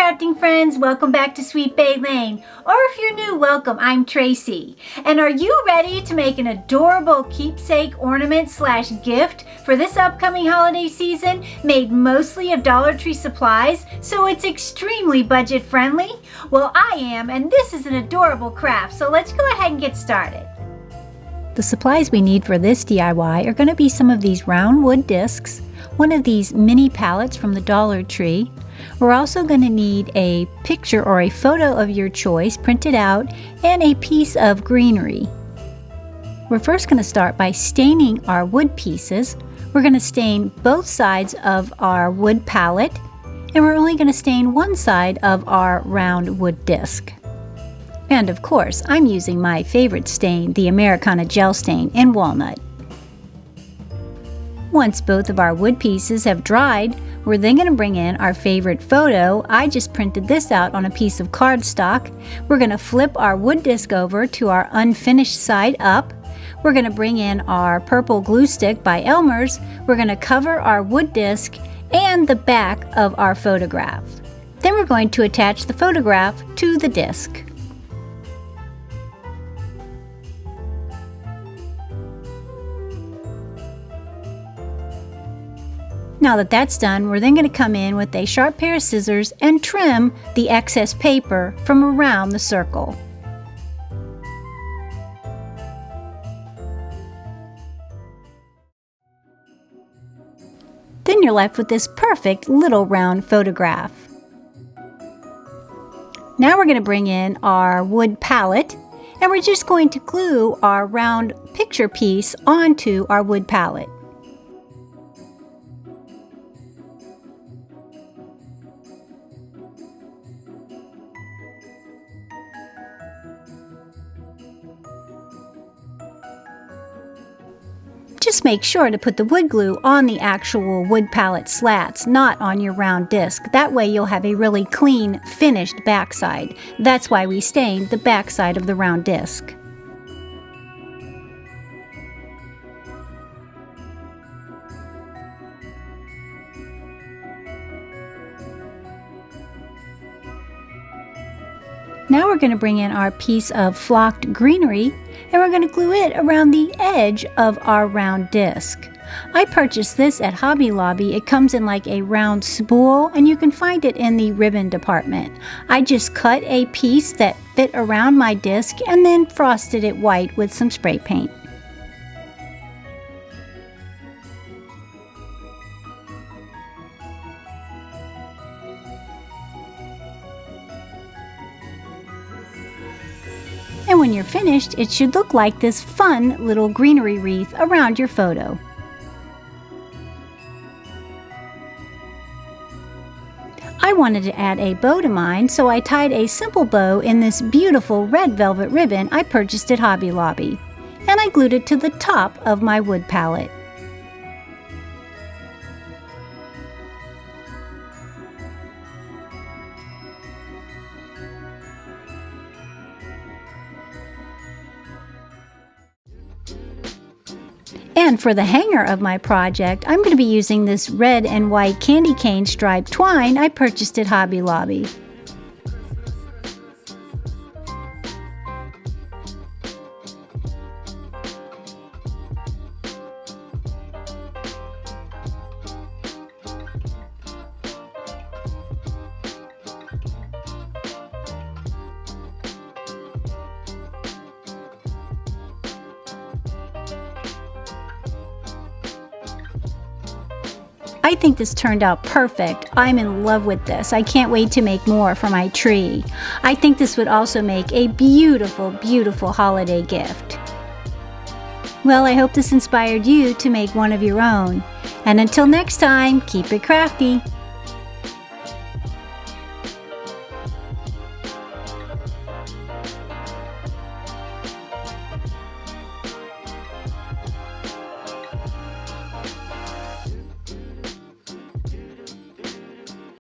crafting friends, welcome back to Sweet Bay Lane. Or if you're new, welcome, I'm Tracy. And are you ready to make an adorable keepsake ornament / gift for this upcoming holiday season, made mostly of Dollar Tree supplies, so it's extremely budget friendly? Well, I am, and this is an adorable craft, so let's go ahead and get started. The supplies we need for this DIY are going to be some of these round wood discs, one of these mini pallets from the Dollar Tree. We're also going to need a picture or a photo of your choice printed out and a piece of greenery. We're first going to start by staining our wood pieces. We're going to stain both sides of our wood pallet, and we're only going to stain one side of our round wood disc. And of course, I'm using my favorite stain, the Americana Gel Stain in walnut. Once both of our wood pieces have dried, we're then going to bring in our favorite photo. I just printed this out on a piece of cardstock. We're going to flip our wood disc over to our unfinished side up. We're going to bring in our purple glue stick by Elmer's. We're going to cover our wood disc and the back of our photograph. Then we're going to attach the photograph to the disc. Now that that's done, we're then going to come in with a sharp pair of scissors and trim the excess paper from around the circle. Then you're left with this perfect little round photograph. Now we're going to bring in our wood palette, and we're just going to glue our round picture piece onto our wood palette. Just make sure to put the wood glue on the actual wood palette slats, not on your round disc. That way you'll have a really clean, finished backside. That's why we stained the backside of the round disc. Now we're going to bring in our piece of flocked greenery, and we're going to glue it around the edge of our round disc. I purchased this at Hobby Lobby. It comes in like a round spool, and you can find it in the ribbon department. I just cut a piece that fit around my disc and then frosted it white with some spray paint. And when you're finished, it should look like this fun little greenery wreath around your photo. I wanted to add a bow to mine, so I tied a simple bow in this beautiful red velvet ribbon I purchased at Hobby Lobby, and I glued it to the top of my wood palette. And for the hanger of my project, I'm going to be using this red and white candy cane striped twine I purchased at Hobby Lobby. I think this turned out perfect. I'm in love with this. I can't wait to make more for my tree. I think this would also make a beautiful, beautiful holiday gift. Well, I hope this inspired you to make one of your own. And until next time, keep it crafty.